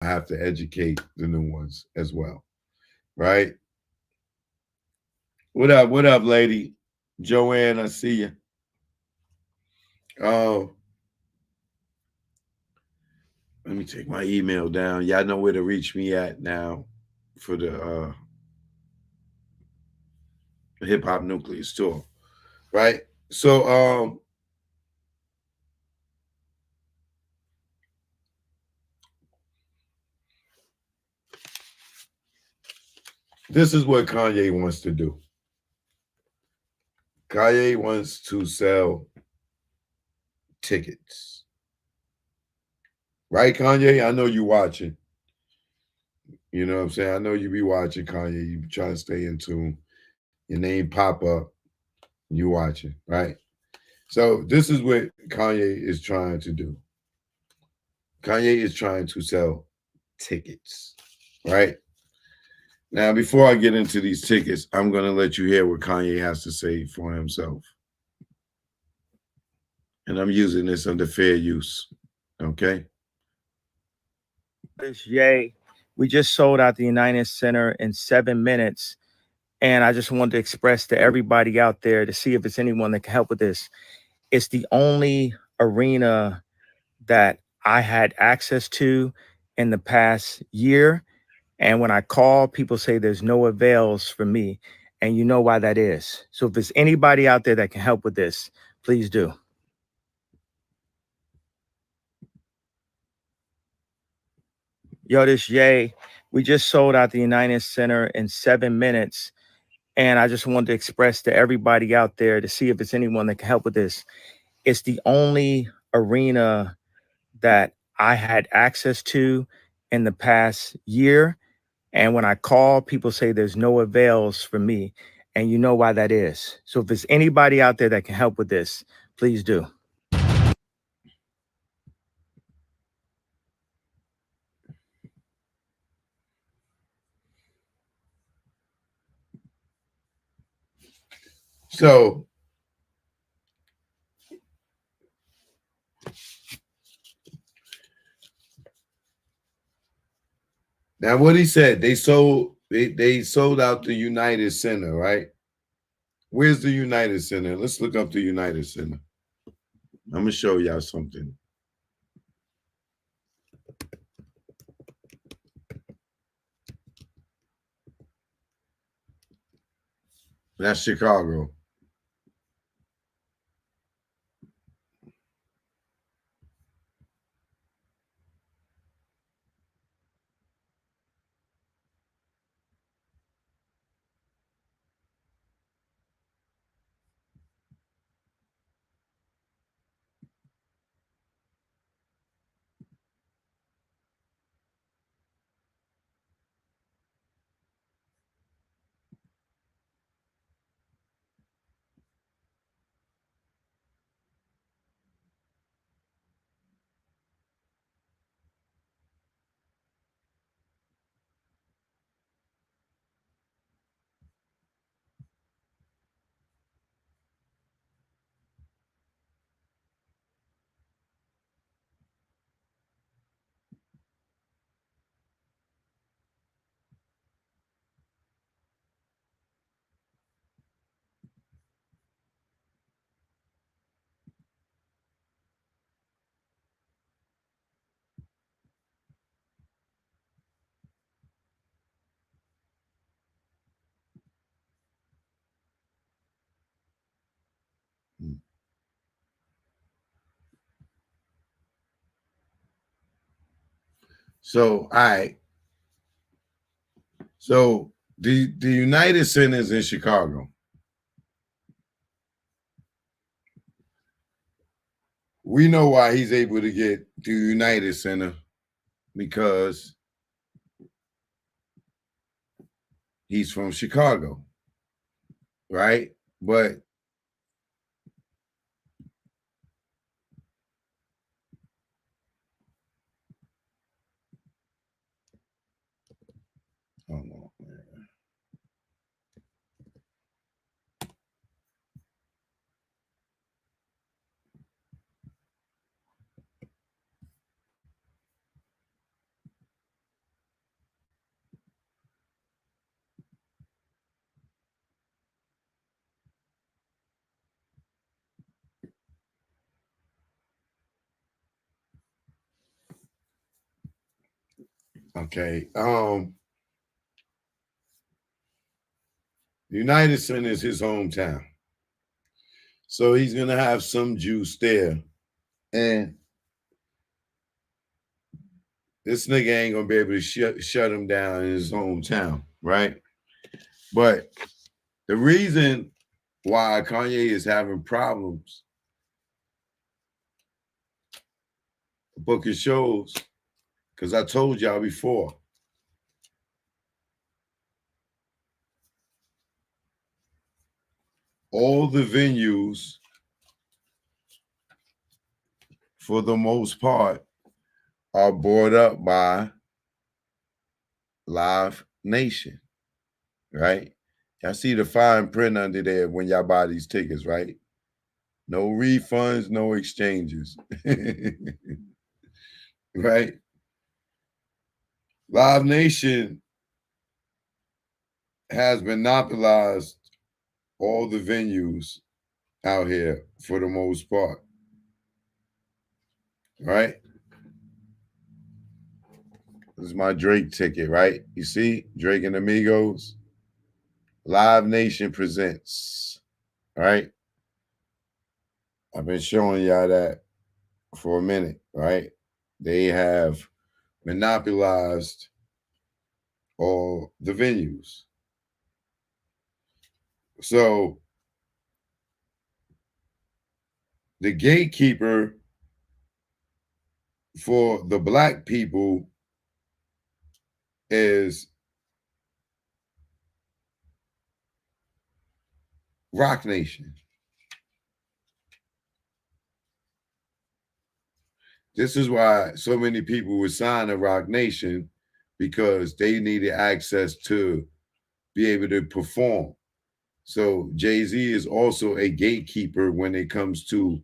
I have to educate the new ones as well, right? What up, lady? Joanne, I see you. Oh, let me take my email down. Y'all know where to reach me at now for the hip hop nuclear store, right? So this is what Kanye wants to do. Kanye wants to sell tickets. Right, Kanye? I know you watching. You know what I'm saying? I know you be watching, Kanye. You try to stay in tune. Your name pop up, you watching, right? So this is what Kanye is trying to do. Kanye is trying to sell tickets, right? Now, before I get into these tickets, I'm going to let you hear what Kanye has to say for himself. And I'm using this under fair use, okay? Yay. We just sold out the United Center in 7 minutes. And I just wanted to express to everybody out there to see if it's anyone that can help with this. It's the only arena that I had access to in the past year. And when I call, people say there's no avails for me. And you know why that is. So if there's anybody out there that can help with this, please do. Yo, this Yay. We just sold out the United Center in 7 minutes. And I just wanted to express to everybody out there to see if it's anyone that can help with this. It's the only arena that I had access to in the past year. And when I call, people say there's no avails for me. And you know why that is. So if there's anybody out there that can help with this, please do. So now what he said, they sold out the United Center, right? Where's the United Center? Let's look up the United Center. I'm gonna show y'all something. That's Chicago. So, all right. So the United Center is in Chicago. We know why he's able to get the United Center because he's from Chicago, right? But hold on, man. Okay. United Center is his hometown. So he's gonna have some juice there. And this nigga ain't gonna be able to shut him down in his hometown, right? But the reason why Kanye is having problems booking shows, because I told y'all before, all the venues, for the most part, are bought up by Live Nation, right? Y'all see the fine print under there when y'all buy these tickets, right? No refunds, no exchanges. Right? Live Nation has monopolized all the venues out here for the most part. Right? This is my Drake ticket, right? You see? Drake and Amigos. Live Nation presents. Right? I've been showing y'all that for a minute, right? They have monopolized all the venues. So the gatekeeper for the black people is Rock Nation. This is why so many people would sign to Rock Nation, because they needed access to be able to perform. So Jay-Z is also a gatekeeper when it comes to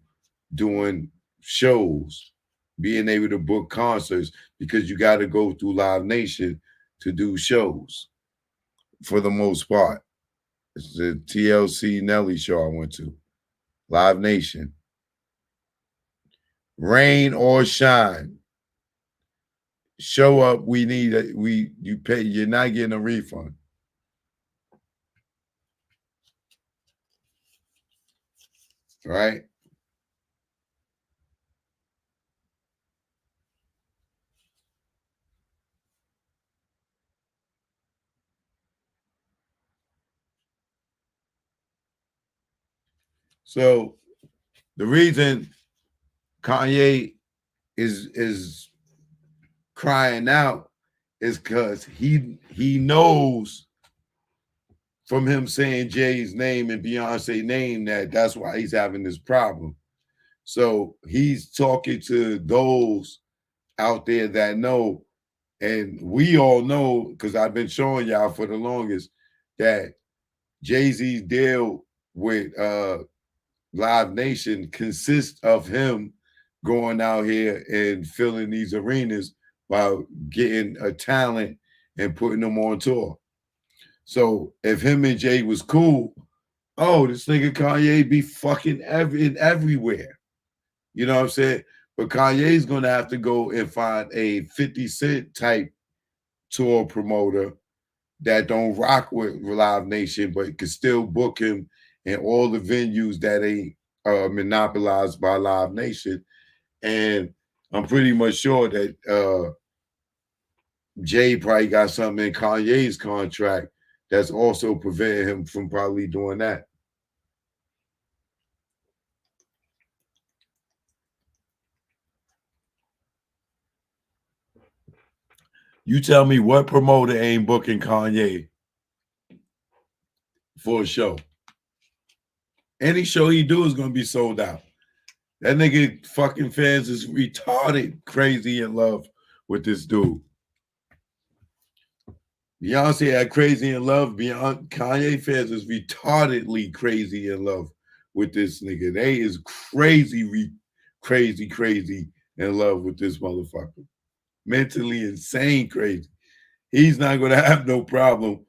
doing shows, being able to book concerts, because you got to go through Live Nation to do shows for the most part. It's the TLC Nelly show I went to. Live Nation. Rain or shine. Show up, we need you pay, you're not getting a refund. Right? So the reason Kanye is crying out is because he knows from him saying Jay's name and Beyonce's name that's why he's having this problem. So he's talking to those out there that know, and we all know, because I've been showing y'all for the longest, that Jay-Z's deal with Live Nation consists of him going out here and filling these arenas by getting a talent and putting them on tour. So if him and Jay was cool, oh, this nigga Kanye be fucking everywhere. You know what I'm saying? But Kanye's gonna have to go and find a 50 Cent type tour promoter that don't rock with Live Nation, but can still book him in all the venues that ain't monopolized by Live Nation. And I'm pretty much sure that Jay probably got something in Kanye's contract that's also preventing him from probably doing that. You tell me what promoter ain't booking Kanye for a show. Any show he do is gonna be sold out. That nigga fucking fans is retarded, crazy in love with this dude. Beyonce had crazy in love. Beyond Kanye fans is retardedly crazy in love with this nigga. They is crazy in love with this motherfucker. Mentally insane crazy. He's not gonna have no problem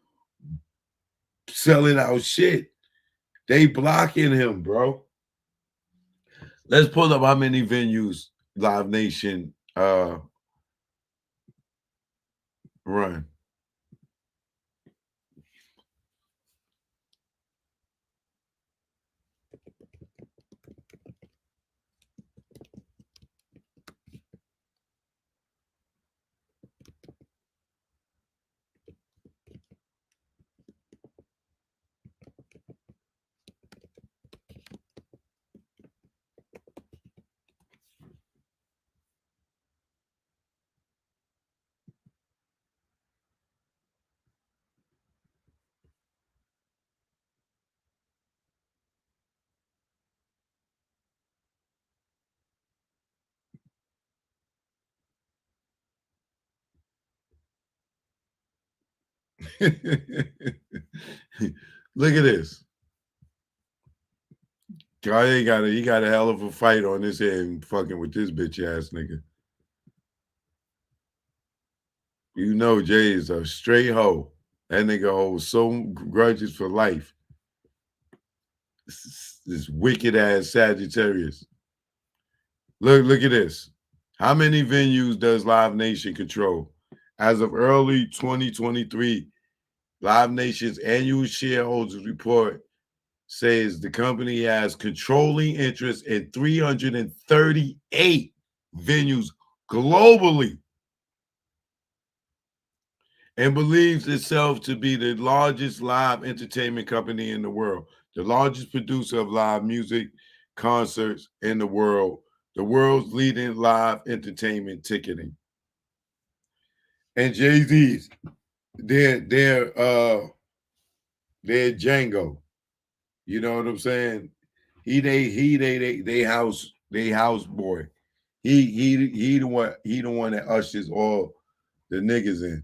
selling out shit. They blocking him, bro. Let's pull up how many venues Live Nation Right. Look at this. Kanye got a hell of a fight on his head fucking with this bitch ass nigga. You know Jay is a straight hoe. That nigga holds so grudges for life. This wicked ass Sagittarius. Look at this. How many venues does Live Nation control? As of early 2023, Live Nation's annual shareholders report says the company has controlling interest in 338 venues globally and believes itself to be the largest live entertainment company in the world, the largest producer of live music concerts in the world, the world's leading live entertainment ticketing. And Jay-Z's, they're Django. You know what I'm saying? They house boy. He the one that ushers all the niggas in.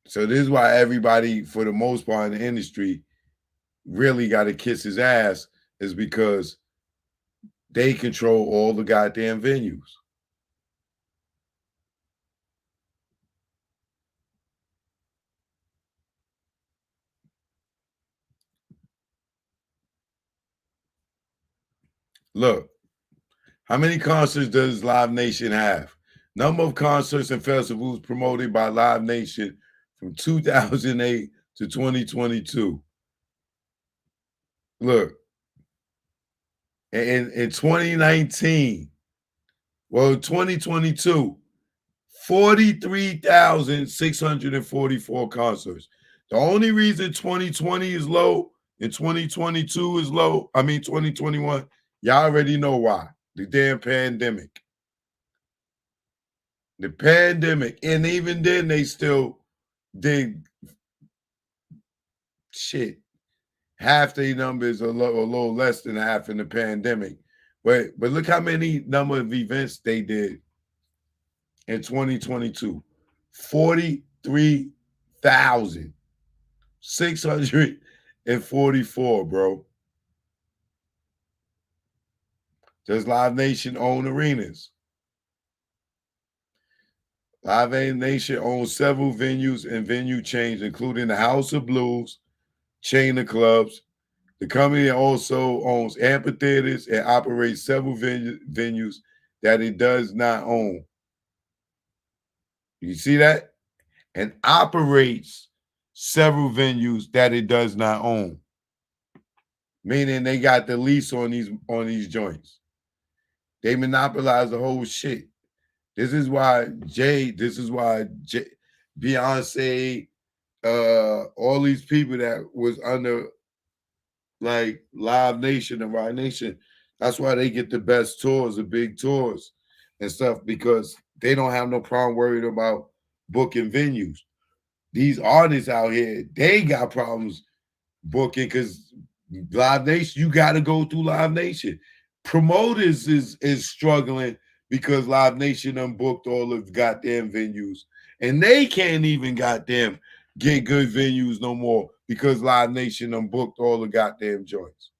So this is why everybody, for the most part in the industry, really got to kiss his ass, is because they control all the goddamn venues. Look, how many concerts does Live Nation have? Number of concerts and festivals promoted by Live Nation from 2008 to 2022. Look, in 2019, well, 2022, 43,644 concerts. The only reason 2020 is low and 2022 is low, 2021, y'all already know why. The damn pandemic. The pandemic. And even then, they still did shit. Half the numbers a little less than half in the pandemic. But look how many number of events they did in 2022. 43,644, bro. Does Live Nation own arenas? Live Nation owns several venues and venue chains, including the House of Blues, chain of clubs. The company also owns amphitheaters and operates several venues that it does not own. You see that? And operates several venues that it does not own. Meaning they got the lease on these joints. They monopolize the whole shit. This is why Beyonce, all these people that was under like Live Nation and Ride Nation, that's why they get the best tours, the big tours and stuff, because they don't have no problem worried about booking venues. These artists out here, they got problems booking because Live Nation, you got to go through Live Nation. Promoters is struggling because Live Nation unbooked all of the goddamn venues, and they can't even goddamn get good venues no more because Live Nation unbooked all the goddamn joints.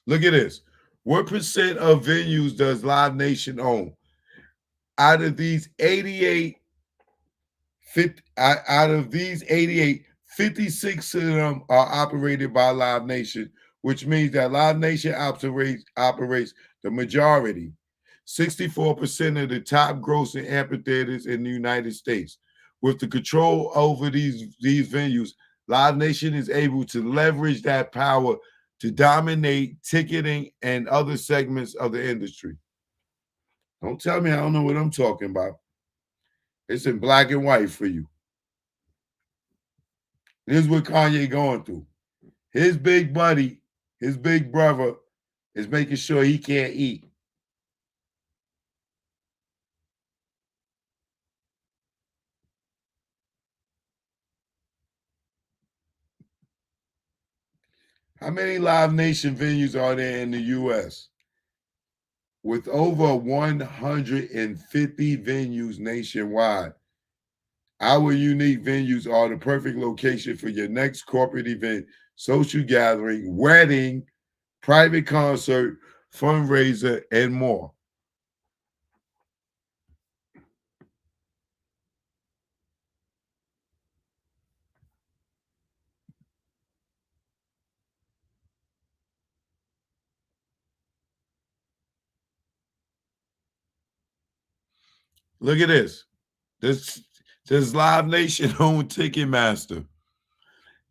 Look at this. What percent of venues does Live Nation own? Out of these 88 out of these 88, 56 of them are operated by Live Nation, which means that Live Nation operates the majority, 64% of the top grossing amphitheaters in the United States. With the control over these venues, Live Nation is able to leverage that power to dominate ticketing and other segments of the industry. Don't tell me I don't know what I'm talking about. It's in black and white for you. This is what Kanye going through. His big buddy, his big brother, is making sure he can't eat. How many Live Nation venues are there in the U.S.? With over 150 venues nationwide, our unique venues are the perfect location for your next corporate event, social gathering, wedding, private concert, fundraiser, and more. Look at this. This Live Nation owned Ticketmaster.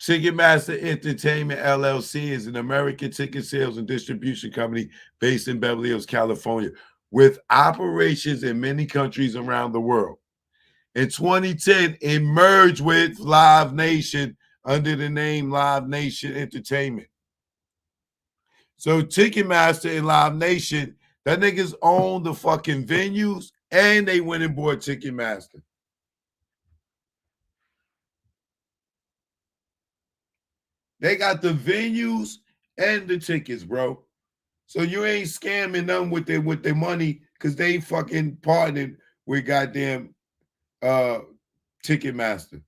Ticketmaster Entertainment LLC is an American ticket sales and distribution company based in Beverly Hills, California, with operations in many countries around the world. In 2010, it merged with Live Nation under the name Live Nation Entertainment. So Ticketmaster and Live Nation, that niggas own the fucking venues and they went and bought Ticketmaster. They got the venues and the tickets, bro. So you ain't scamming them with their money because they fucking partnered with goddamn Ticketmaster.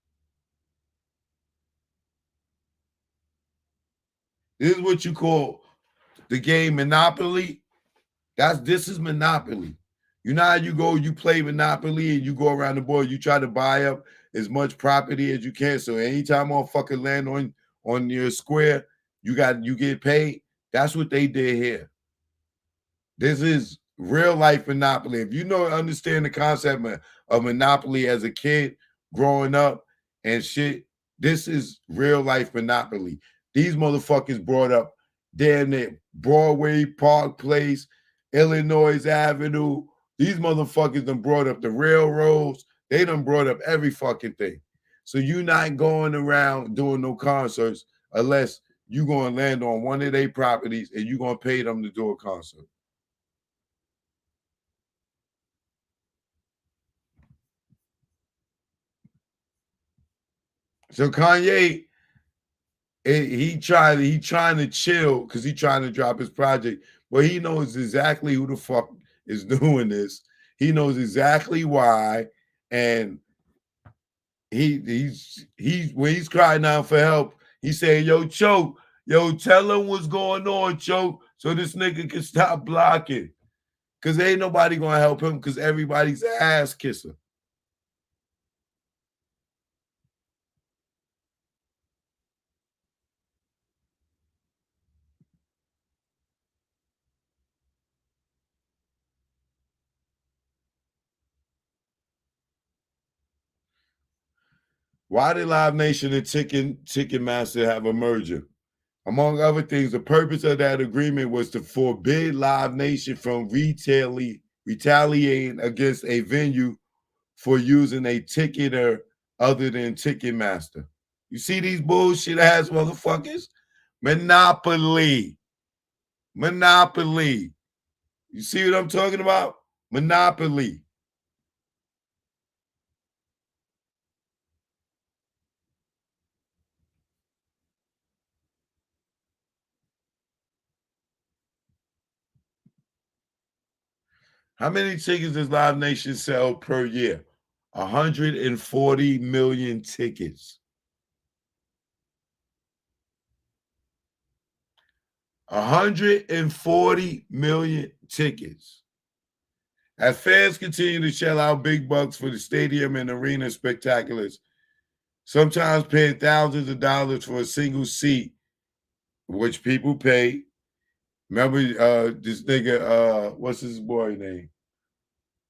This is what you call the game Monopoly. This is Monopoly. You know how you go, you play Monopoly and you go around the board, you try to buy up as much property as you can. So anytime motherfucker land on your square, you get paid. That's what they did here. This is real life Monopoly. If you know understand the concept of Monopoly as a kid growing up and shit, this is real life Monopoly. These motherfuckers brought up damn near Broadway, Park Place, Illinois Avenue. These motherfuckers done brought up the railroads. They done brought up every fucking thing. So you not going around doing no concerts unless you going to land on one of their properties and you going to pay them to do a concert. So Kanye, he trying to chill because he trying to drop his project, but he knows exactly who the fuck is doing this. He knows exactly why, and he's when he's crying out for help, he's saying, "Yo, Choke, yo, tell him what's going on, Choke, so this nigga can stop blocking, because ain't nobody gonna help him because everybody's ass kisser." Why did Live Nation and Ticketmaster have a merger? Among other things, the purpose of that agreement was to forbid Live Nation from retaliating against a venue for using a ticketer other than Ticketmaster. You see these bullshit ass motherfuckers? Monopoly. Monopoly. You see what I'm talking about? Monopoly. How many tickets does Live Nation sell per year? 140 million tickets. 140 million tickets. As fans continue to shell out big bucks for the stadium and arena spectaculars, sometimes paying thousands of dollars for a single seat, which people pay. Remember this nigga, what's his boy name?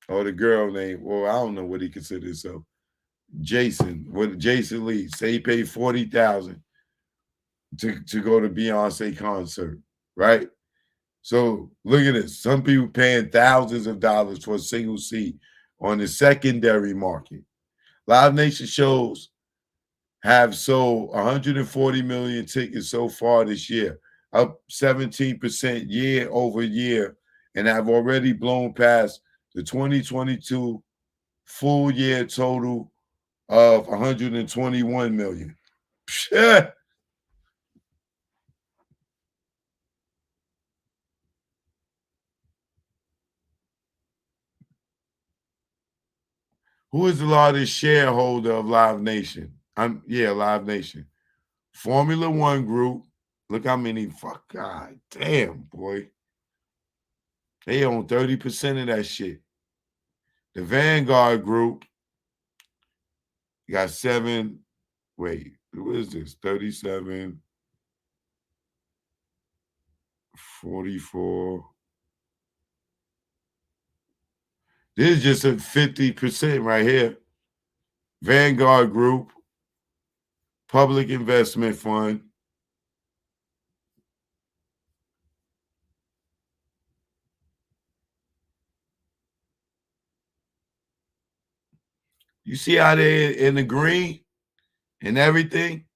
Or the girl name? Well, I don't know what he considers himself. Jason, what Jason Lee say he paid 40,000 to go to Beyonce concert, right? So look at this. Some people paying thousands of dollars for a single seat on the secondary market. Live Nation shows have sold 140 million tickets so far this year, up 17% year over year, and have already blown past the 2022 full year total of 121 million. Who is the largest shareholder of Live Nation? Live Nation. Formula One Group. Look how many. Fuck, God damn, boy. They own 30% of that shit. The Vanguard Group got 7. Wait, what is this? 37, 44. This is just a 50% right here. Vanguard Group, Public Investment Fund. You see how they're in the green and everything?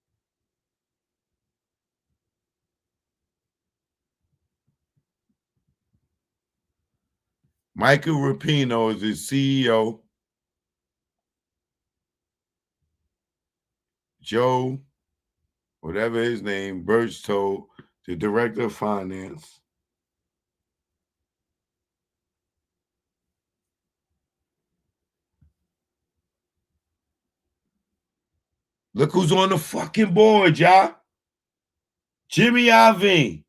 Michael Rapino is the CEO. Joe, whatever his name, Birchtoe, the director of finance. Look who's on the fucking board, y'all. Jimmy Iovine.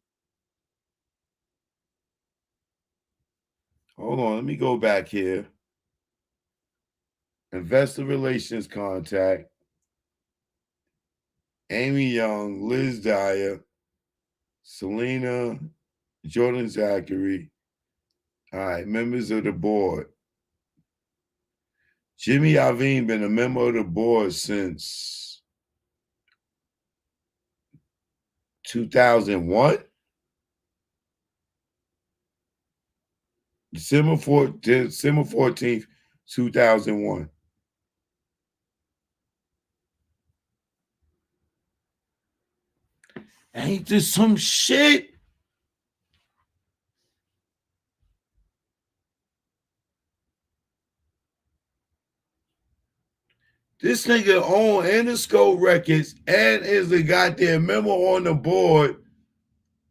Hold on, let me go back here. Investor relations contact. Amy Young, Liz Dyer, Selena, Jordan Zachary. All right, members of the board. Jimmy Iovine been a member of the board since 2001? December 14th, 2001. Ain't this some shit? This nigga own Interscope Records and is a goddamn member on the board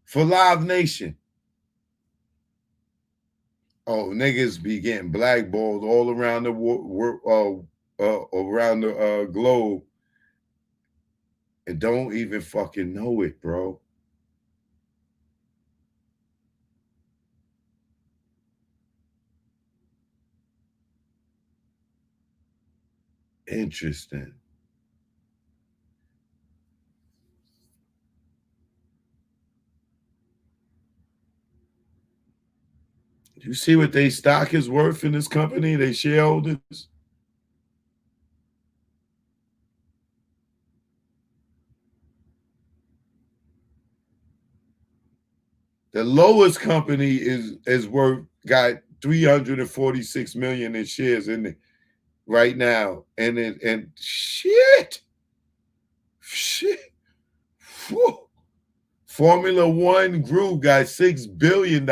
for Live Nation. Oh, niggas be getting blackballed all around the globe and don't even fucking know it, bro. Interesting. You see what they stock is worth in this company, they shareholders? The lowest company is worth got 346 million in shares in it right now. And shit. Whew. Formula One Group got $6 billion,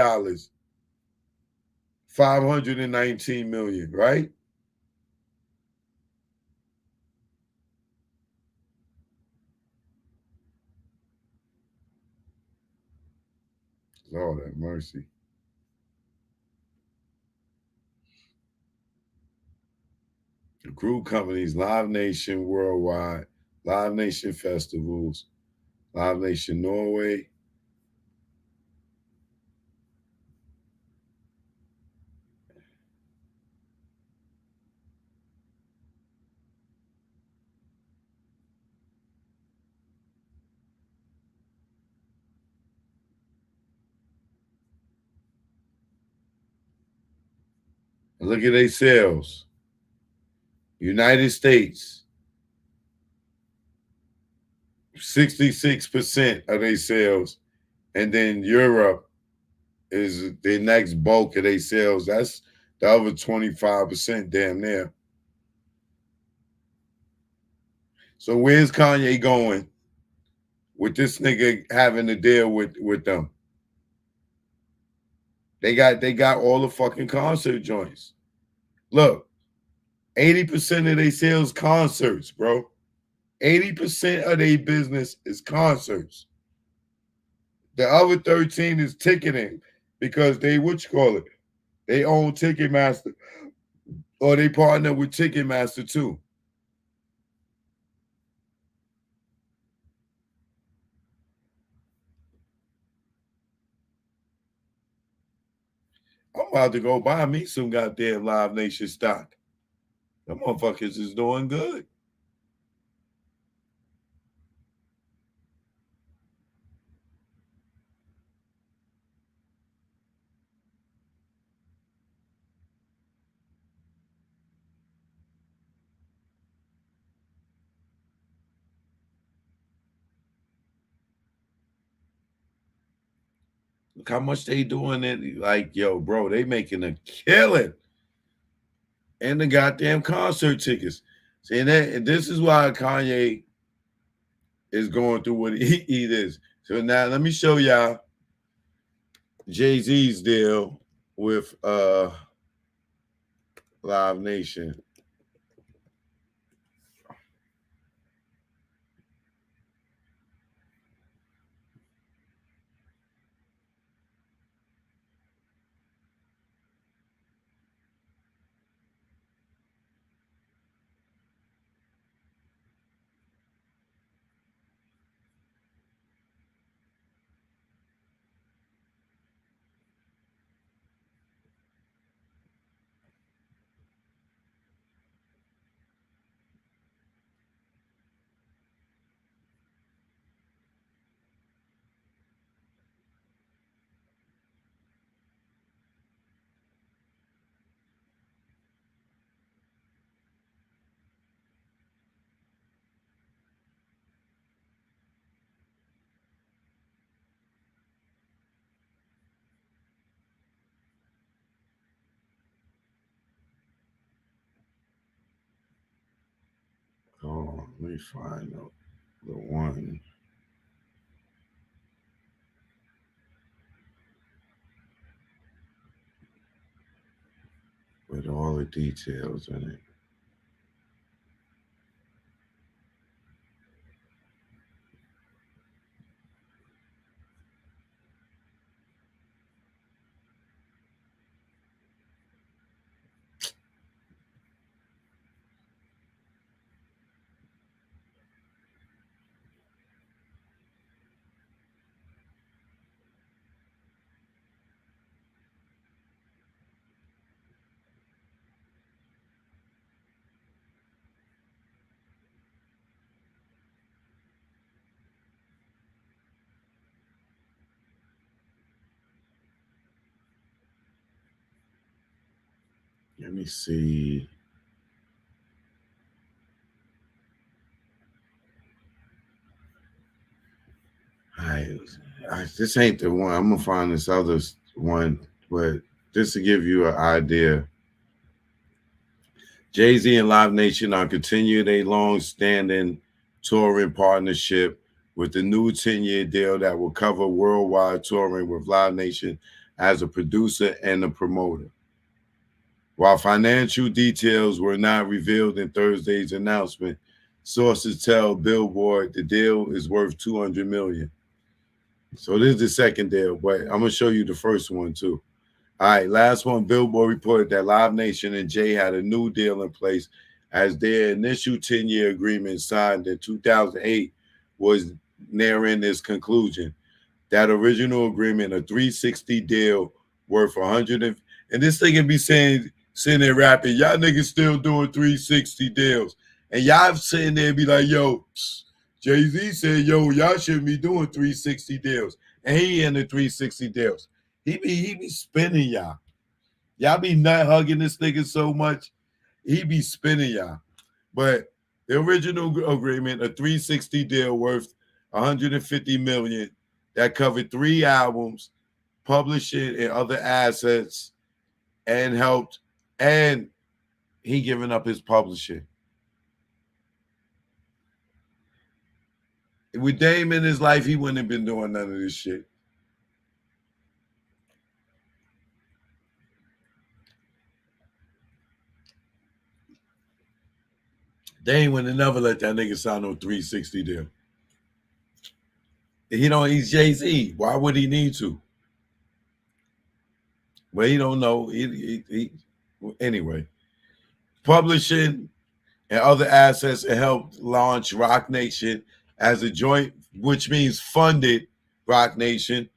519 million, right? Lord have mercy. The group companies, Live Nation Worldwide, Live Nation Festivals, Live Nation Norway. Look at their sales. United States, 66% of their sales. And then Europe is the next bulk of their sales. That's the other 25% damn near. So where's Kanye going with this nigga having to deal with them? They got all the fucking concert joints. Look, 80% of their sales concerts, bro. 80% of their business is concerts. The other 13 is ticketing because they they own Ticketmaster or they partner with Ticketmaster too. I'm about to go buy me some goddamn Live Nation stock. Them motherfuckers is doing good. Look how much they doing it. Like, yo, bro, they making a killing. And the goddamn concert tickets. See, and this is why Kanye is going through what he is. So now let me show y'all Jay-Z's deal with Live Nation. Oh, let me find the one. With all the details in it. Let me see. This ain't the one. I'm gonna find this other one, but just to give you an idea, Jay-Z and Live Nation are continuing a long-standing touring partnership with the new 10-year deal that will cover worldwide touring with Live Nation as a producer and a promoter. While financial details were not revealed in Thursday's announcement, sources tell Billboard the deal is worth $200 million. So this is the second deal, but I'm gonna show you the first one too. All right, last one. Billboard reported that Live Nation and Jay had a new deal in place as their initial 10-year agreement signed in 2008 was nearing its conclusion. That original agreement, a 360 deal worth 100 and this thing can be sitting there rapping, y'all niggas still doing 360 deals. And y'all sitting there and be like, yo, Jay-Z said, yo, y'all shouldn't be doing 360 deals. And he in the 360 deals. He be spinning y'all. Y'all be nut hugging this nigga so much, he be spinning y'all. But the original agreement, a 360 deal worth 150 million that covered 3 albums, publishing and other assets, and helped, and he giving up his publishing. With Dame in his life, he wouldn't have been doing none of this shit. Dame would have never let that nigga sign no 360 deal. He's Jay-Z. Why would he need to? Well, he don't know. Anyway, publishing and other assets and helped launch Rock Nation as a joint, which means funded Rock Nation.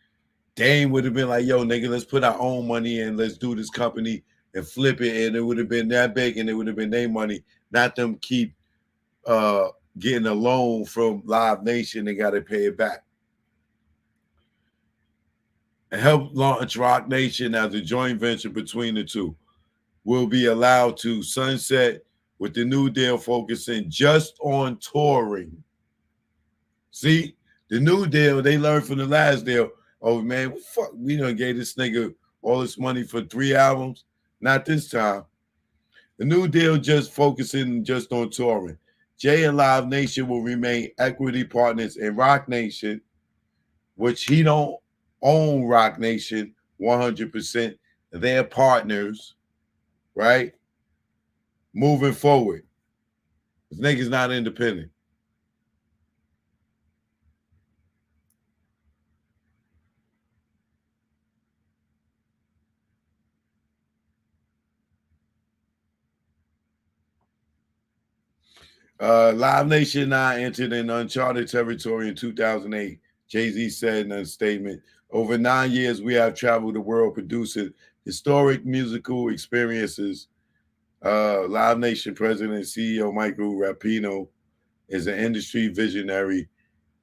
Dame would have been like, yo, nigga, let's put our own money in. Let's do this company and flip it. And it would have been that big and it would have been their money, not them keep getting a loan from Live Nation. They got to pay it back. And help launch Rock Nation as a joint venture between the two. Will be allowed to sunset with the new deal focusing just on touring. See, the new deal, they learned from the last deal. Oh, man, fuck, we done gave this nigga all this money for 3 albums. Not this time. The new deal just focusing just on touring. Jay and Live Nation will remain equity partners in Rock Nation, which he don't own Rock Nation 100%. They're partners, right? Moving forward. This nigga's not independent. Live Nation now entered in uncharted territory in 2008. Jay-Z said in a statement, over 9 years, we have traveled the world producing historic musical experiences. Live Nation president and CEO Michael Rapino is an industry visionary,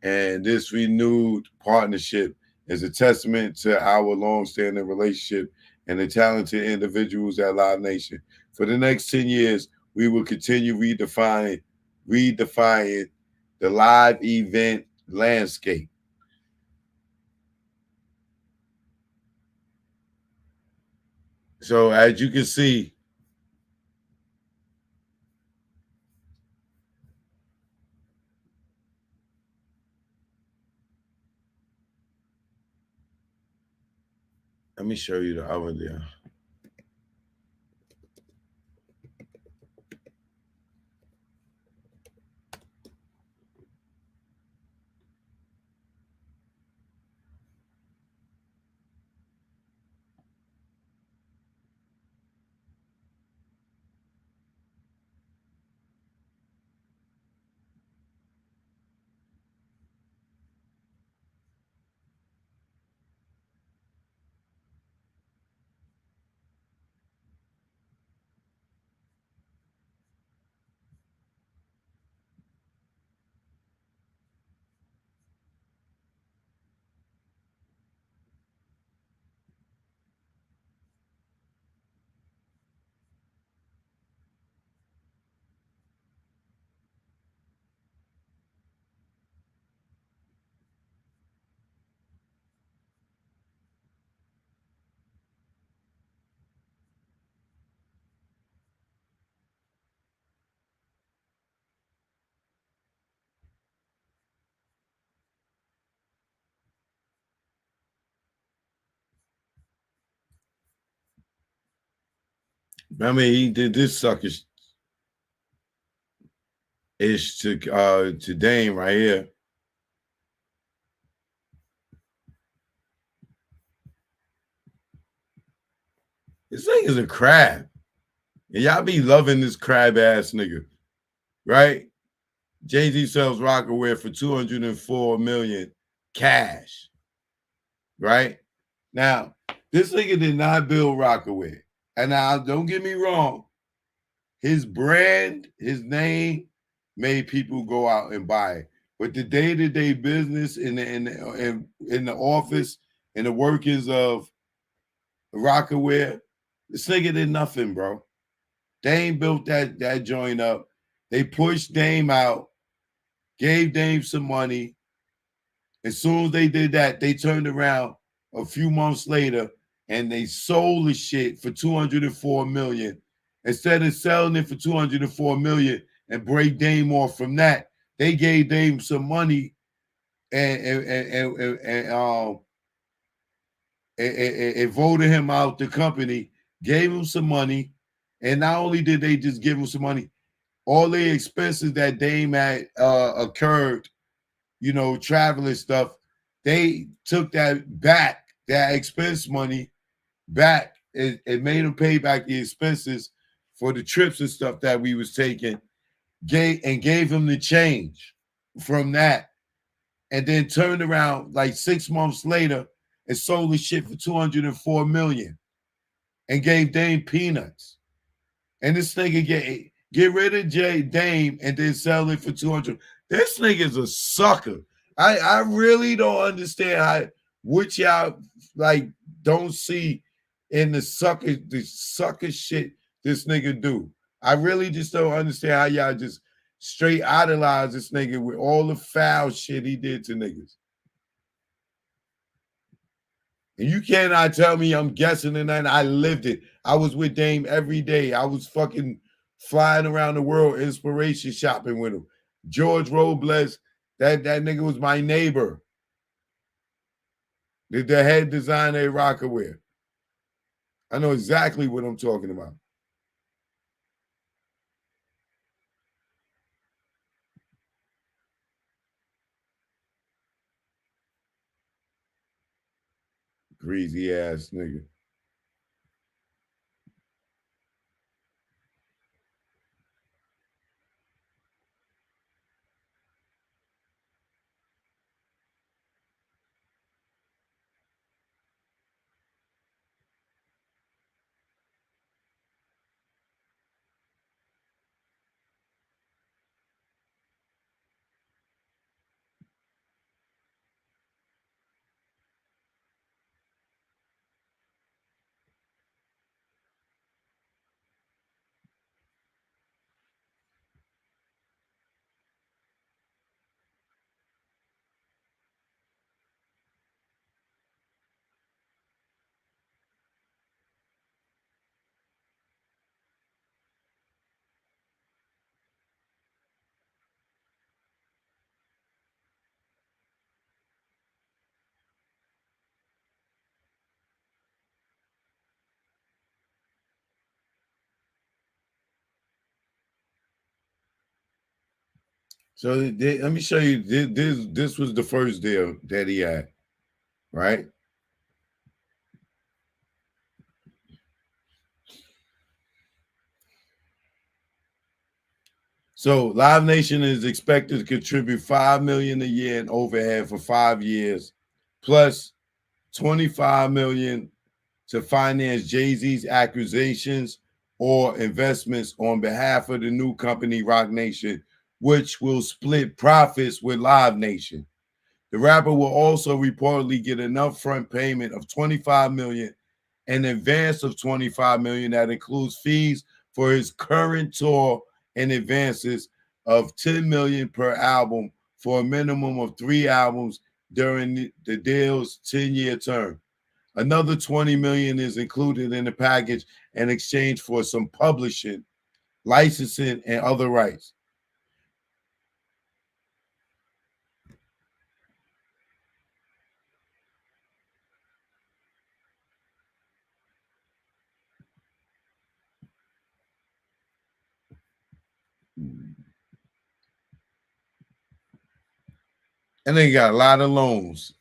and this renewed partnership is a testament to our long-standing relationship and the talented individuals at Live Nation. For the next 10 years, we will continue redefining the live event landscape. So as you can see, let me show you the other deal. I mean, he did this suckish ish to Dame right here. This thing is a crab. And y'all be loving this crab ass nigga, right? Jay-Z sells Rockaware for 204 million cash, right? Now, this nigga did not build Rockaware. And now, don't get me wrong, his brand, his name made people go out and buy it. But the day-to-day business in the office and the workings of Rockaware, This nigga did nothing, bro. Dame built that joint up. They pushed Dame out, gave Dame some money. As soon as they did that, they turned around a few months later and they sold the shit for 204 million. Instead of selling it for 204 million and break Dame off from that, they gave Dame some money and voted him out the company, gave him some money, and not only did they just give him some money, all the expenses that Dame had occurred, traveling stuff, they took that back, that expense money back. It made him pay back the expenses for the trips and stuff that we was taking, gave him the change from that, and then turned around like 6 months later and sold the shit for 204 million and gave Dame peanuts. And this nigga get rid of Dame and then sell it for 200. This nigga's a sucker. I really don't understand what y'all like don't see in the sucker shit this nigga do. I really just don't understand how y'all just straight idolize this nigga with all the foul shit he did to niggas. And you cannot tell me I'm guessing in that. I lived it. I was with Dame every day. I was fucking flying around the world, inspiration shopping with him. George Robles, that nigga was my neighbor. The head designer at Rockaware. I know exactly what I'm talking about. Greasy ass nigga. So let me show you. This was the first deal that he had, right? So Live Nation is expected to contribute $5 million a year in overhead for 5 years, plus $25 million to finance Jay-Z's acquisitions or investments on behalf of the new company Roc Nation, which will split profits with Live Nation. The rapper will also reportedly get an upfront payment of $25 million, an advance of $25 million that includes fees for his current tour and advances of $10 million per album for a minimum of 3 albums during the deal's 10-year term. Another $20 million is included in the package in exchange for some publishing, licensing, and other rights. And they got a lot of loans.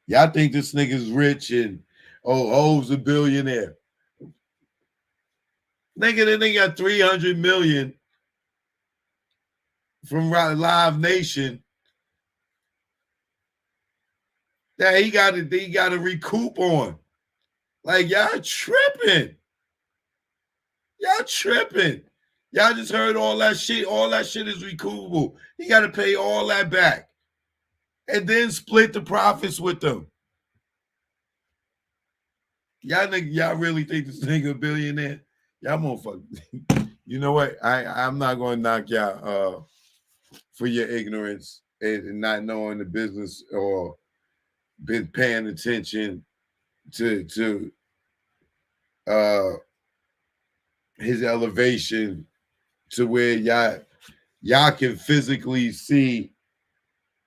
Y'all think this nigga's rich and owes a billionaire. Nigga, they got 300 million from Live Nation that he got to recoup on. Like, y'all tripping. Y'all tripping. Y'all just heard all that shit. All that shit is recoupable. He got to pay all that back and then split the profits with them. y'all really think this nigga a billionaire? Y'all motherfuckers. You know what? I'm not gonna knock y'all for your ignorance and not knowing the business or been paying attention to uh his elevation to where y'all can physically see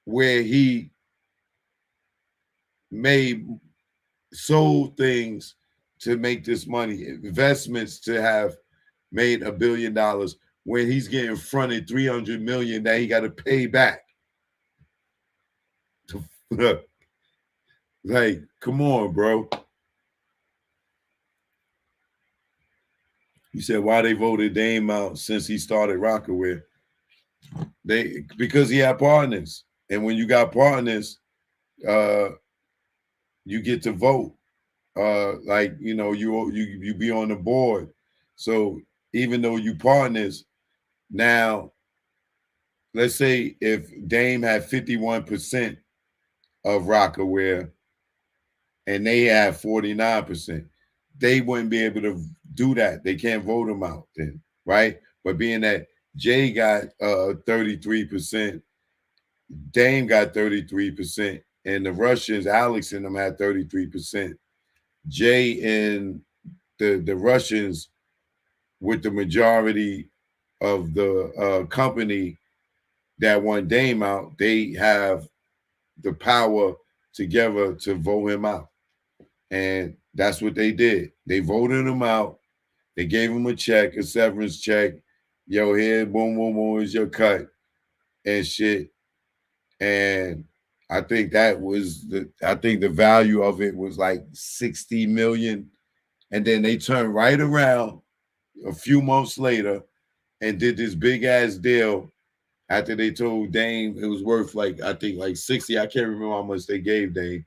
where he made sold things to make this money, investments to have made $1 billion when he's getting fronted 300 million that he got to pay back. Like, come on, bro. You said why they voted Dame out since he started Rockaway. Because he had partners. And when you got partners, you get to vote. Like, you be on the board. So even though you partners, now let's say if Dame had 51% of Rockaware and they have 49%, they wouldn't be able to do that. They can't vote him out then, right? But being that Jay got 33%, Dame got 33%, and the Russians, Alex and them had 33%. Jay and the Russians with the majority of the company that won Dame out, they have the power together to vote him out. And that's what they did. They voted him out. They gave him a check, a severance check. Yo, here, boom, boom, boom, is your cut and shit. And I think the value of it was like 60 million. And then they turned right around a few months later and did this big ass deal after they told Dame it was worth I think 60. I can't remember how much they gave Dame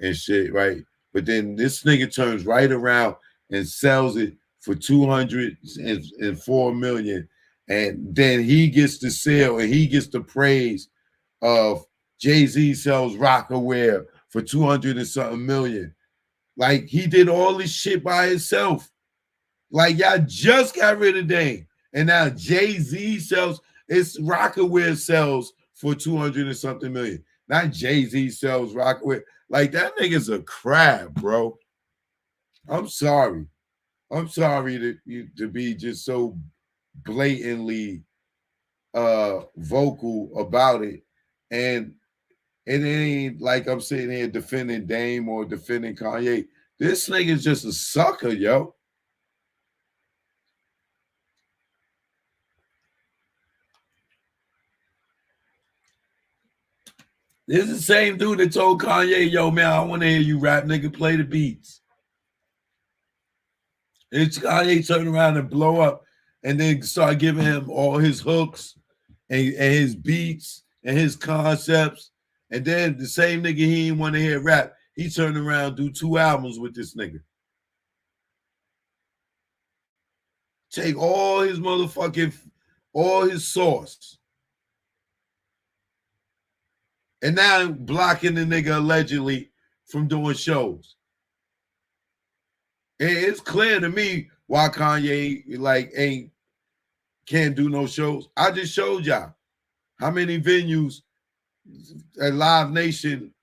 and shit, right? But then this nigga turns right around and sells it for 204 million. And then he gets the sale and he gets the praise of Jay-Z sells Rockaware for 200 and something million. Like he did all this shit by himself. Like y'all just got rid of Dame. And now Jay-Z sells, it's Rockaware sells for 200 and something million. Not Jay-Z sells Rockaware. Like that nigga's a crab, bro. I'm sorry. I'm sorry to be just so blatantly vocal about it. And it ain't like I'm sitting here defending Dame or defending Kanye. This nigga's just a sucker, yo. This is the same dude that told Kanye, yo, man, I want to hear you rap, nigga, play the beats. It's Kanye turned around and blow up and then start giving him all his hooks and his beats and his concepts. And then the same nigga he didn't want to hear rap, he turned around do 2 albums with this nigga. Take all his sauce. And now blocking the nigga allegedly from doing shows. It's clear to me why Kanye can't do no shows. I just showed y'all how many venues at Live Nation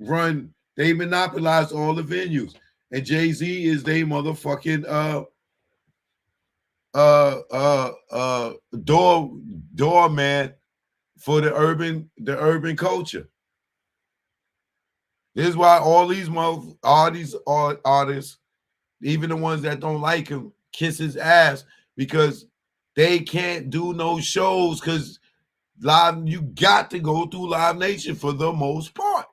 run. They monopolize all the venues, and Jay-Z is they motherfucking doorman for the urban culture. This is why all these artists, even the ones that don't like him, kiss his ass because they can't do no shows because you got to go through Live Nation for the most part.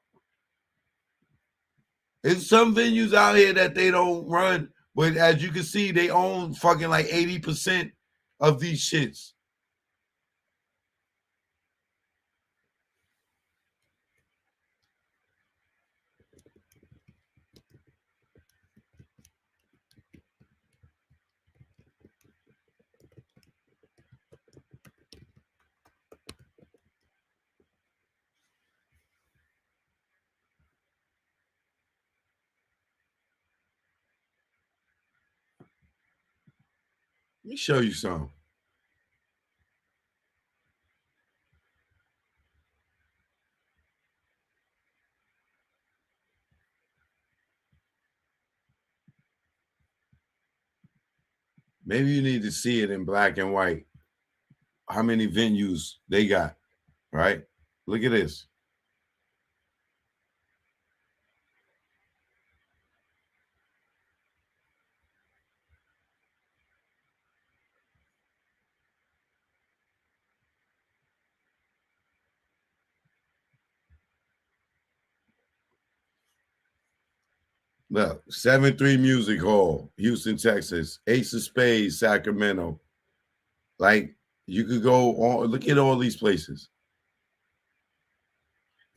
There's some venues out here that they don't run, but as you can see, they own fucking like 80% of these shits. Let me show you something. Maybe you need to see it in black and white. How many venues they got, right? Look at this. Look, 7-3 Music Hall, Houston, Texas. Ace of Spades, Sacramento. Like, you could go on, look at all these places.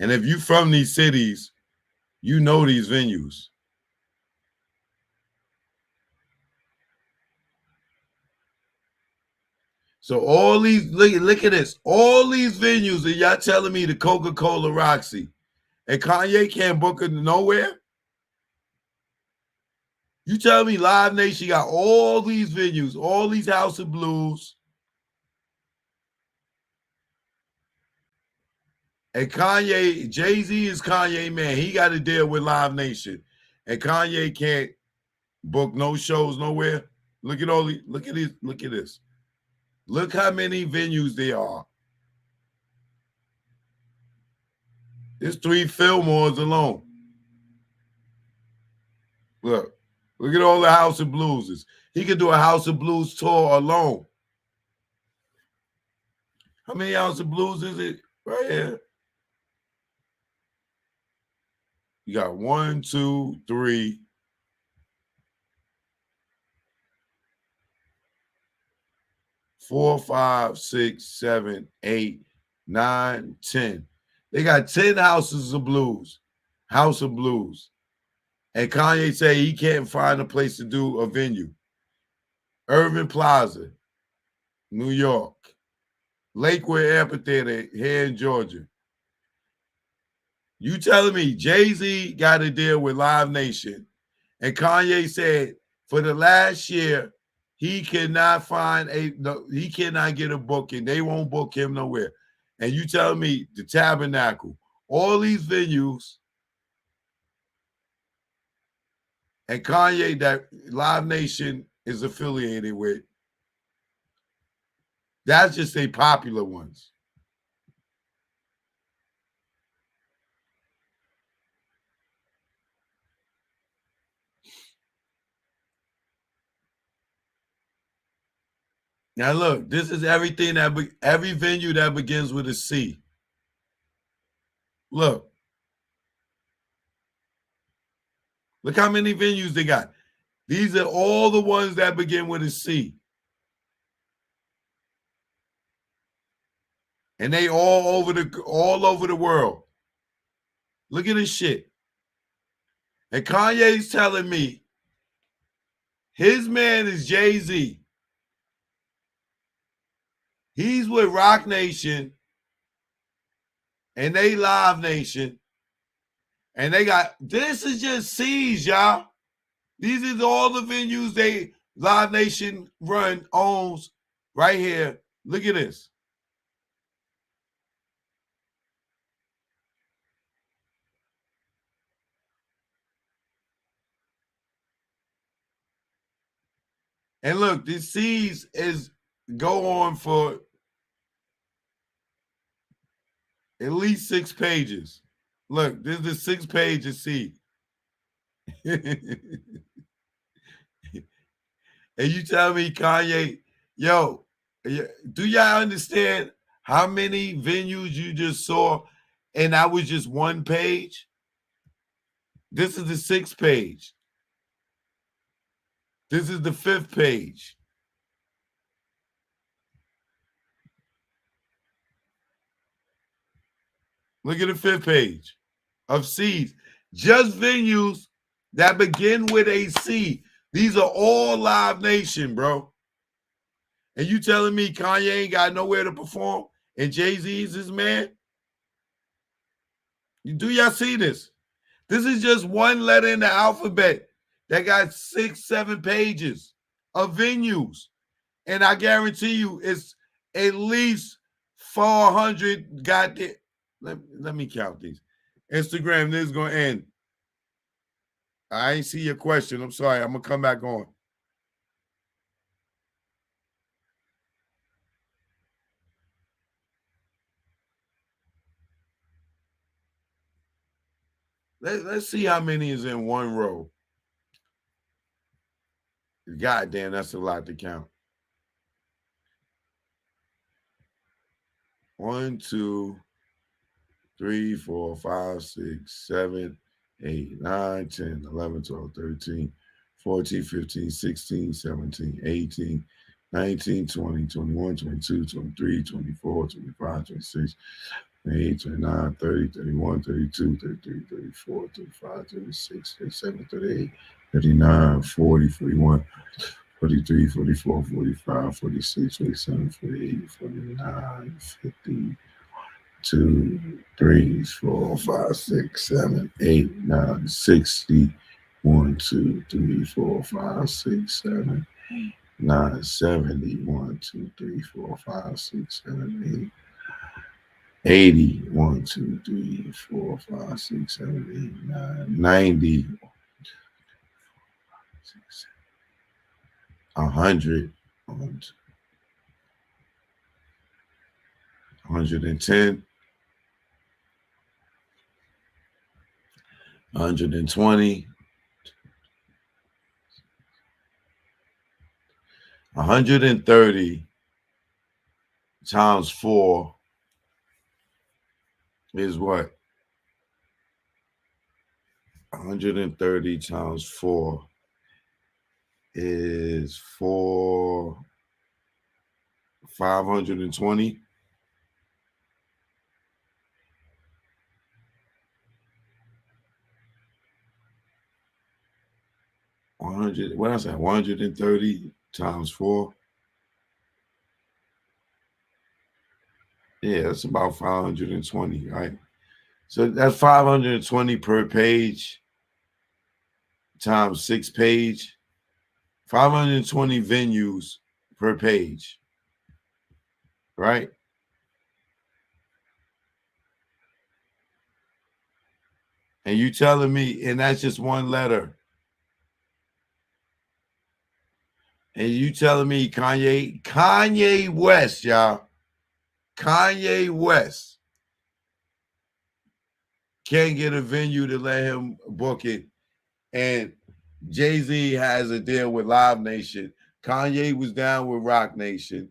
And if you from these cities, you know these venues. So all these, look at this. All these venues, and y'all telling me the Coca-Cola Roxy. And Kanye can't book it nowhere? You tell me Live Nation got all these venues, all these House of Blues, and Kanye, Jay-Z is Kanye, man. He got to deal with Live Nation. And Kanye can't book no shows nowhere. Look at all these, look at this, look at this. Look how many venues there are. There's 3 Fillmores alone. Look at all the House of Blueses. He could do a House of Blues tour alone. How many House of Blues is it? Right here. You got 1, 2, 3, 4, 5, 6, 7, 8, 9, 10. They got 10 houses of blues, House of Blues. And Kanye say he can't find a place to do a venue. Irving Plaza, New York. Lakewood Amphitheater here in Georgia. You telling me Jay-Z got to deal with Live Nation, and Kanye said for the last year he cannot find he cannot get a booking. They won't book him nowhere. And you telling me the Tabernacle, all these venues, and Kanye that Live Nation is affiliated with. That's just a popular ones. Now look, this is everything every venue that begins with a C. Look how many venues they got. These are all the ones that begin with a C. And they all over the world. Look at this shit. And Kanye's telling me his man is Jay-Z. He's with Rock Nation and they Live Nation. And they got, this is just C's, y'all. These are all the venues they Live Nation owns right here. Look at this. And look, this C's is go on for at least 6 pages. Look, this is the 6 page of C. And you tell me, Kanye, yo, do y'all understand how many venues you just saw? And that was just 1 page. This is the 6th page. This is the 5th page. Look at the 5th page of C's. Just venues that begin with a C. These are all Live Nation, bro. And you telling me Kanye ain't got nowhere to perform and Jay-Z's his man? Do y'all see this? This is just one letter in the alphabet that got 6, 7 pages of venues. And I guarantee you it's at least 400 goddamn. Let me count these. Instagram, this is going to end. I ain't see your question. I'm sorry. I'm going to come back on. Let's see how many is in one row. God damn, that's a lot to count. 1, 2, 3, 4, 5, 6, 7, 8, 9, 10, 11, 12, 13, 14, 15, 16, 17, 18, 19, 20, 21, 22, 23, 24, 25, 26, 28, 29, 30, 31, 32, 33, 34, 35, 36, 37, 38, 39, 40, 41, 43, 44, 45, 46, 47, 48, 49, 50, 2, 3, 4, 5, 6, 7, 8, 9, 60, 1, 2, 3, 4, 5, 6, 7, 9, 70, 1, 2, 3, 4, 5, 6, 7, 8, 80, 1, 2, 3, 4, 5, 6, 7, 8, 9, 90, 100, 110, 120, 130 times 4 is what? 130 times 4 is 520. 100, what I said, 130 times 4. Yeah, that's about 520, right? So that's 520 per page times 6 page. 520 venues per page, right? And you telling me, and that's just one letter. And you telling me Kanye West, y'all, Kanye West can't get a venue to let him book it. And Jay-Z has a deal with Live Nation. Kanye was down with Rock Nation.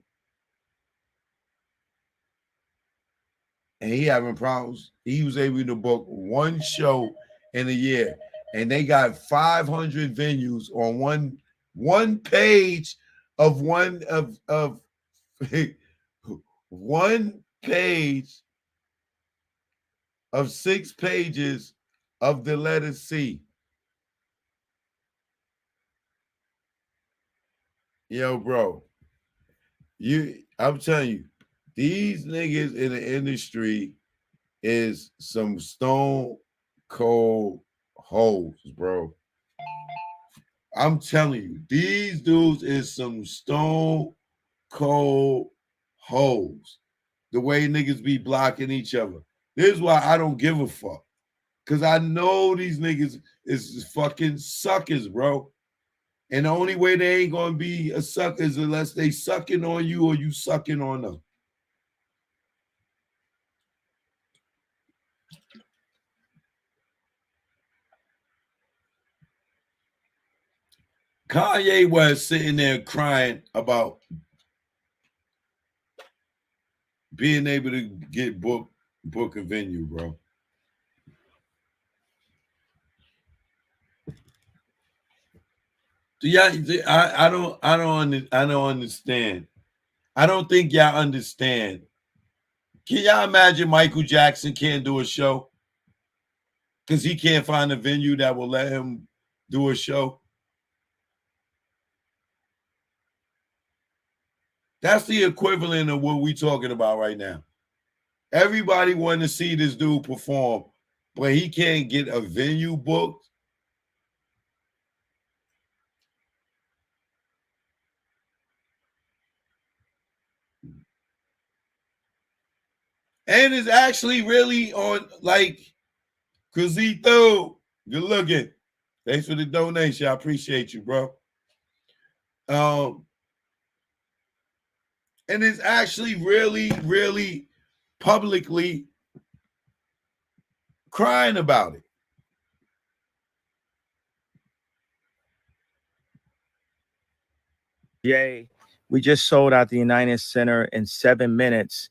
And he having problems. He was able to book one show in a year. And they got 500 venues on one page of one page of 6 pages of the letter C. Yo, bro, I'm telling you, these niggas in the industry is some stone cold hoes, bro. I'm telling you, these dudes is some stone cold hoes. The way niggas be blocking each other. This is why I don't give a fuck. Cause I know these niggas is fucking suckers, bro. And the only way they ain't gonna be a sucker is unless they sucking on you or you sucking on them. Kanye was sitting there crying about being able to get book a venue, bro. Yeah, I don't understand. I don't think y'all understand. Can y'all imagine Michael Jackson can't do a show because he can't find a venue that will let him do a show? That's the equivalent of what we talking about right now. Everybody want to see this dude perform, but he can't get a venue booked. And it's actually really on like Cruzito. Good looking. Thanks for the donation. I appreciate you, bro. And it's actually really, really publicly crying about it. Yay. We just sold out the United Center in 7 minutes.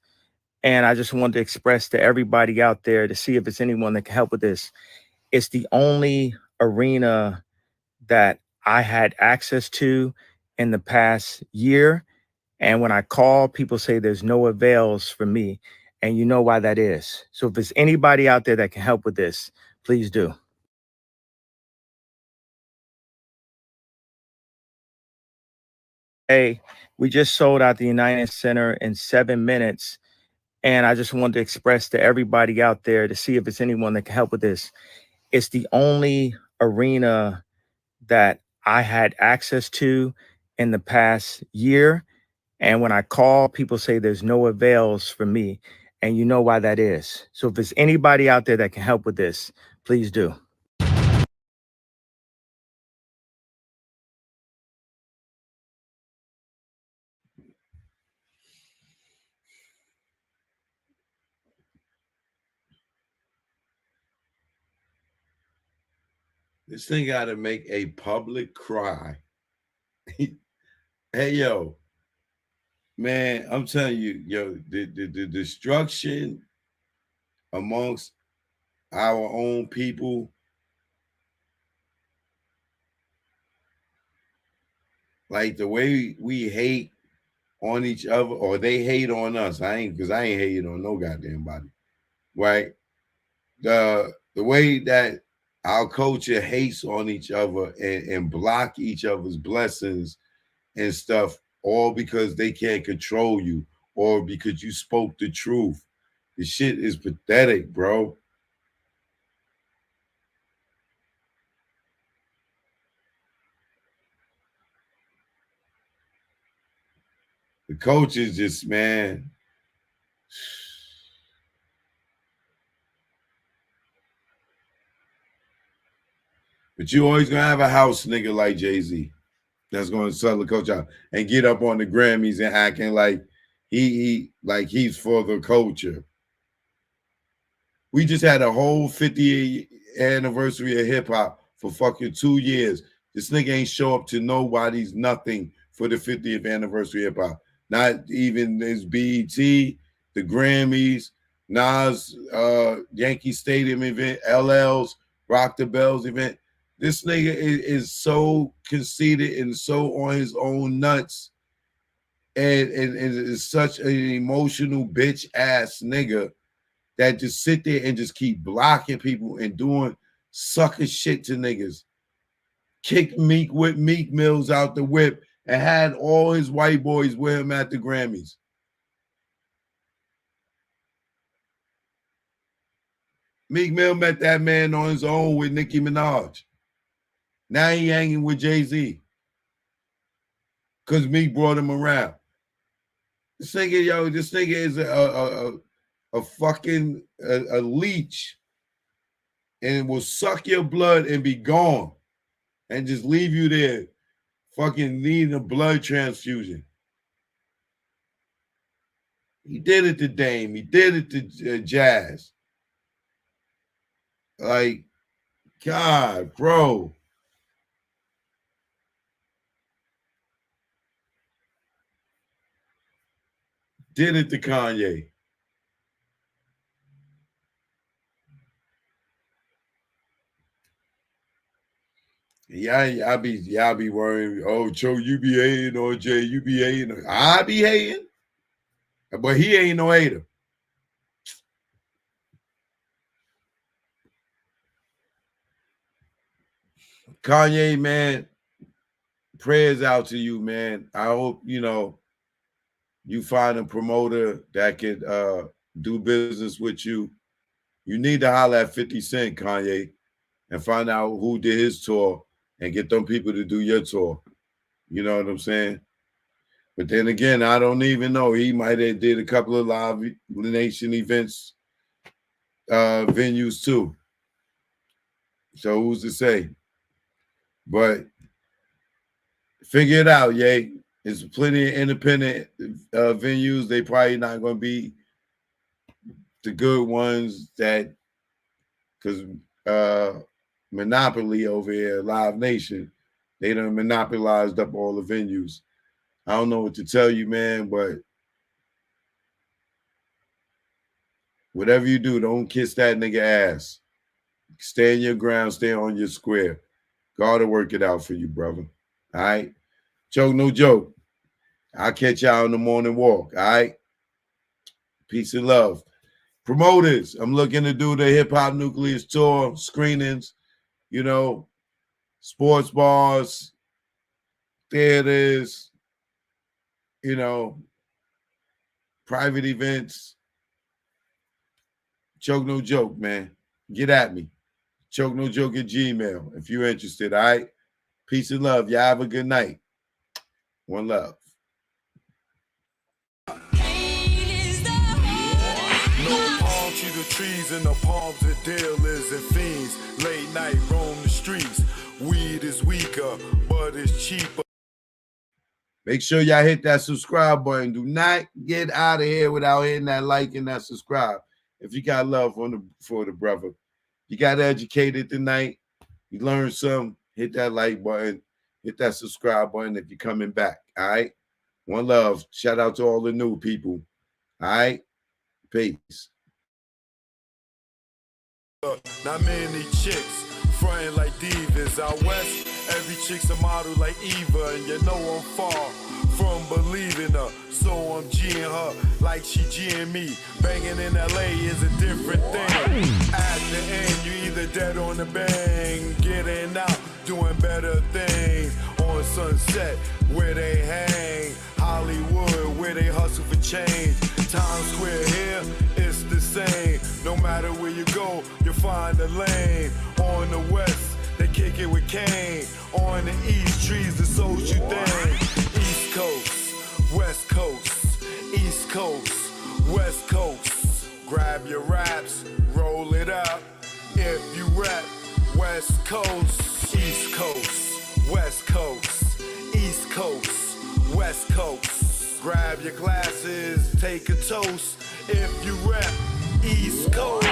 And I just wanted to express to everybody out there to see if it's anyone that can help with this. It's the only arena that I had access to in the past year. And when I call, people say there's no avails for me. And you know why that is. So if there's anybody out there that can help with this, please do. Hey, we just sold out the United Center in 7 minutes. And I just wanted to express to everybody out there to see if it's anyone that can help with this. It's the only arena that I had access to in the past year. And when I call, people say there's no avails for me. And you know why that is. So if there's anybody out there that can help with this, please do. This thing got to make a public cry. Hey, yo, man, I'm telling you, yo, the destruction amongst our own people, like the way we hate on each other, or they hate on us. I ain't hating on no goddamn body, right? The way that our culture hates on each other and block each other's blessings and stuff, all because they can't control you or because you spoke the truth. The shit is pathetic, bro. The coach is just, man. But you always gonna have a house nigga like Jay-Z that's gonna sell the coach out and get up on the Grammys and acting like he's for the culture. We just had a whole 50th anniversary of hip hop for fucking 2 years. This nigga ain't show up to nobody's nothing for the 50th anniversary of hip hop. Not even this BET, the Grammys, Nas Yankee Stadium event, LL's Rock the Bells event. This nigga is so conceited and so on his own nuts and is such an emotional bitch ass nigga that just sit there and just keep blocking people and doing sucker shit to niggas. Kicked Meek Mills out the whip and had all his white boys with him at the Grammys. Meek Mill met that man on his own with Nicki Minaj. Now he hanging with Jay-Z because Meek brought him around. This nigga is a fucking a leech and will suck your blood and be gone and just leave you there fucking needing a blood transfusion. He did it to Dame. He did it to Jazz. Like, God, bro. Did it to Kanye. Y'all be worrying. Oh, Joe, you be hating on Jay. You be hating. I be hating, but he ain't no hater. Kanye, man, prayers out to you, man. I hope you find a promoter that could do business with you. You need to holler at 50 Cent, Kanye, and find out who did his tour and get them people to do your tour. You know what I'm saying? But then again, I don't even know. He might have did a couple of Live Nation events, venues too. So who's to say? But figure it out, yay. There's plenty of independent venues. They probably not going to be the good ones that, because Monopoly over here, Live Nation, they done monopolized up all the venues. I don't know what to tell you, man, but whatever you do, don't kiss that nigga ass. Stay in your ground, stay on your square. God will work it out for you, brother. All right? Joke, no joke. I'll catch y'all on the morning walk. All right? Peace and love. Promoters, I'm looking to do the Hip Hop Nucleus tour, screenings, sports bars, theaters, private events. Choke no joke, man. Get at me. Choke no joke at Gmail if you're interested. All right. Peace and love. Y'all have a good night. One love. No palm tree, the trees and the palms of dealers and fiends. Late night roam the streets. Weed is weaker, but it's cheaper. Make sure y'all hit that subscribe button. Do not get out of here without hitting that like and that subscribe. If you got love for the brother, you got educated tonight, you learned something, hit that like button, hit that subscribe button if you're coming back. All right. One love. Shout out to all the new people. All right. Peace. Not many chicks frontin' like divas out west. Every chick's a model like Eva, and you know I'm far from believing her. So I'm G'ing her like she G'ing me. Banging in LA is a different thing. At the end, you either dead on the bang, getting out, doing better things. On Sunset, where they hang. Hollywood, where they hustle for change. Times Square here, it's the same. No matter where you go, you'll find a lane. On the west, they kick it with Kane. On the east, trees the social thing. East Coast, West Coast, East Coast, West Coast. Grab your raps, roll it up. If you rap, West Coast, East Coast, West Coast, East Coast, West Coast. Grab your glasses, take a toast. If you rap, East Coast.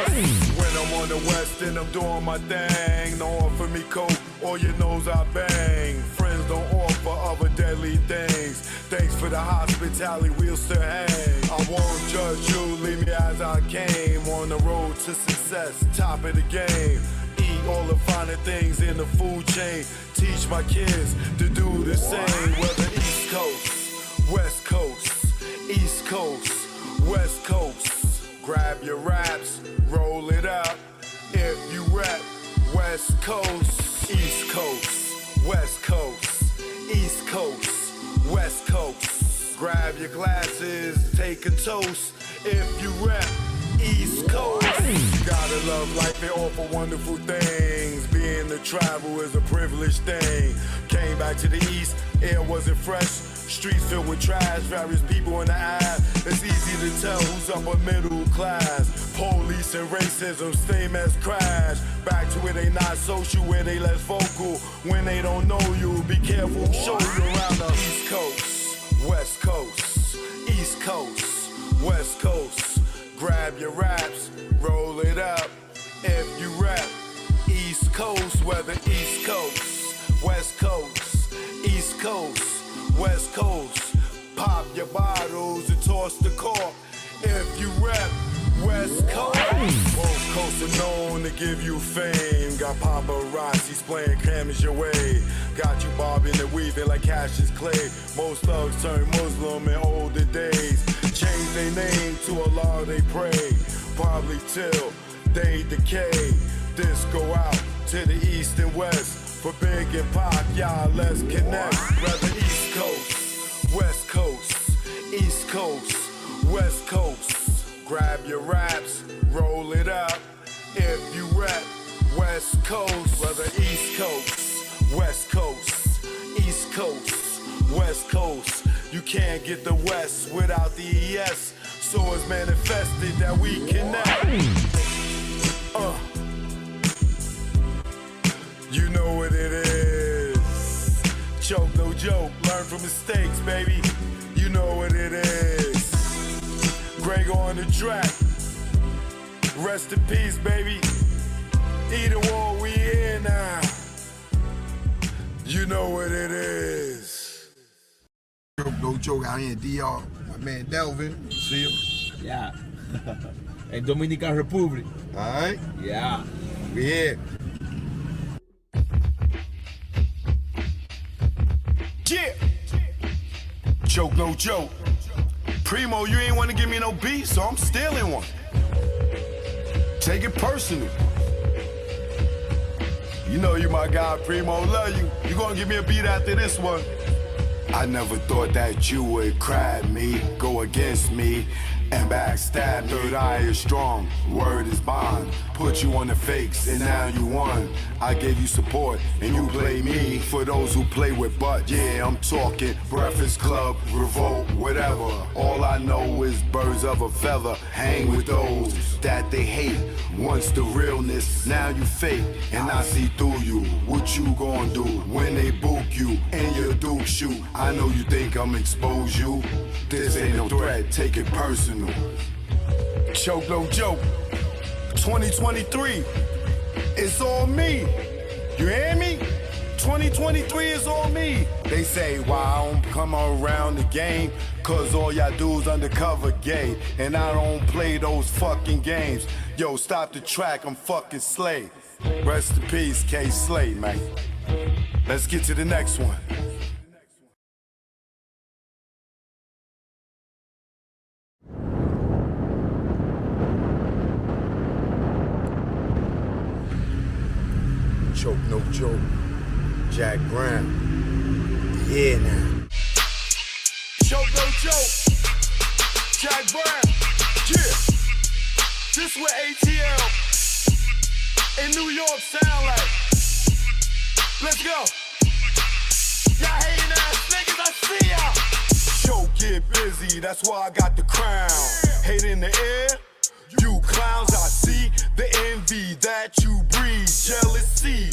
When I'm on the west and I'm doing my thing, don't offer me coke or your nose I bang. Friends don't offer other deadly things. Thanks for the hospitality, we'll still hang. I won't judge you, leave me as I came. On the road to success, top of the game. Eat all the finer things in the food chain. Teach my kids to do the same. Whether East Coast, West Coast, East Coast, West Coast. Grab your raps, roll it up. If you rap, West Coast, East Coast, West Coast, East Coast, West Coast. Grab your glasses, take a toast. If you rap, East Coast. Gotta love life and offer wonderful things. Being to travel is a privileged thing. Came back to the east, air wasn't fresh. Streets filled with trash, various people in the eye. It's easy to tell who's upper middle class. Police and racism, same as crash. Back to where they not social, where they less vocal. When they don't know you, be careful, show you around the East Coast, West Coast, East Coast, West Coast. Grab your raps, roll it up. If you rap, East Coast, whether East Coast, West Coast, East Coast, West Coast. Pop your bottles and toss the cork. If you rap, West Coast. Both coasts are known to give you fame. Got paparazzis playing cameras your way. Got you bobbing and weaving like Cassius Clay. Most thugs turn Muslim in older days. Change their name to Allah they pray. Probably till they decay. This go out to the east and west. For Big and Pac, y'all let's connect. Rather East Coast, West Coast, East Coast, West Coast. Grab your raps, roll it up. If you rap, West Coast, whether East Coast, West Coast, East Coast, West Coast. You can't get the West without the ES. So it's manifested that we connect. You know what it is. Choke, no joke. Learn from mistakes, baby. You know what it is. Greg on the track. Rest in peace, baby. Either war, we here now. You know what it is. No joke out here in DR. My man Delvin. See him? Yeah. In Dominican Republic. Alright? Yeah. We here. Yeah. Choke, no joke. Primo, you ain't want to give me no beat, so I'm stealing one. Take it personal. You know you my guy, Primo, love you. You gonna give me a beat after this one. I never thought that you would crab me, go against me, and backstab me. Third eye is strong, word is bond. Put you on the fakes, and now you won. I gave you support, and you play me. For those who play with butt, yeah, I'm talking Breakfast Club, Revolt, whatever. All I know is birds of a feather. Hang with those that they hate. Once the realness, now you fake, and I see through you. What you gonna do when they book you and your Duke shoot? I know you think I'm expose you. This ain't no threat, take it personal. Choke, no joke. 2023, it's on me. You hear me? 2023 is on me. They say why I don't come around the game, cause all y'all do is undercover gay, and I don't play those fucking games. Yo, stop the track, I'm fucking Slay. Rest in peace, K Slay, man. Let's get to the next one. Choke, no joke. Jack Brown. Yeah, now. Choke, no joke. Jack Brown. Yeah. This what ATL in New York sound like. Let's go. Y'all hating ass niggas, I see y'all. Choke, get busy, that's why I got the crown. Hate in the air. You clowns, I see the envy that you breed, jealousy.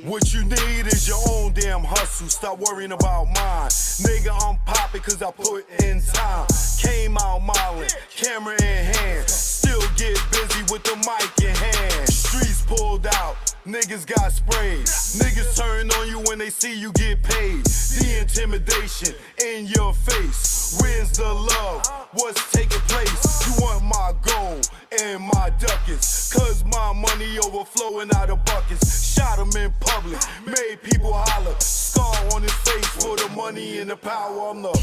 What you need is your own damn hustle. Stop worrying about mine. Nigga, I'm popping cause I put in time. Came out modeling, camera in hand. Still get busy with the mic in hand. Streets pulled out, niggas got sprayed. Niggas turn on you when they see you get paid. The intimidation in your face. Where's the love? What's taking place? You want my gold and my ducats, cause my money overflowing out of buckets. Shot him in public, made people holler. Scar on his face for the money and the power. I'm the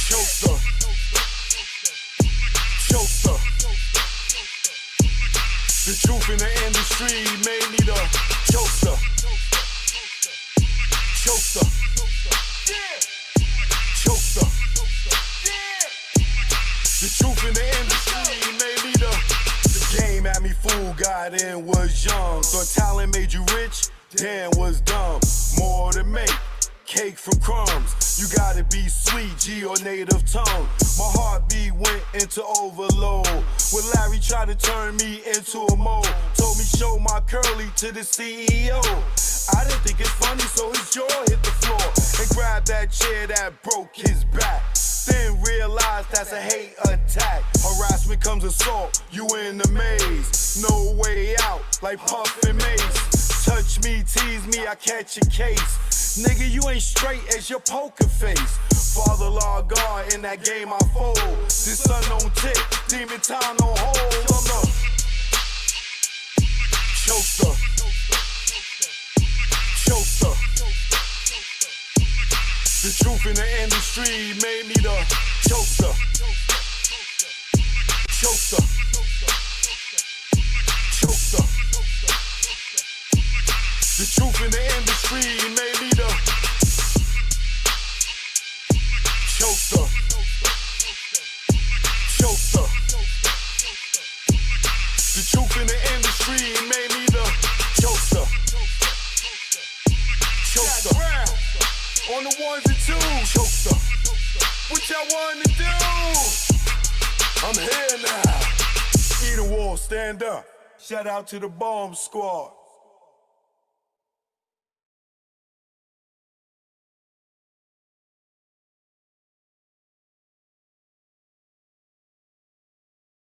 choker. Choker. The truth in the industry made me the choker. Choker. Choker. The truth in the industry made me the game had me fooled, got in, was young. Thought talent made you rich, damn, was dumb. More to make, cake from crumbs. You gotta be sweet, G or native tongue. My heartbeat went into overload when Larry tried to turn me into a mole. Told me show my curly to the CEO. I didn't think it's funny, so his jaw hit the floor and grabbed that chair that broke his back. Then realized that's a hate attack. Harassment comes assault, you in the maze. No way out, like Puff and Mace. Touch me, tease me, I catch a case. Nigga, you ain't straight as your poker face. Father law God, in that game I fold. This sun don't tick, demon time don't hold. I'm the choker. Choker. The truth in the industry made me the choker. Choker. Choker. The truth in the industry made me the choker. Choker. The truth in the industry made me the choker. Choker. On the ones and twos. Choked up. What y'all want to do? I'm here now. Eden Wall, stand up. Shout out to the bomb squad.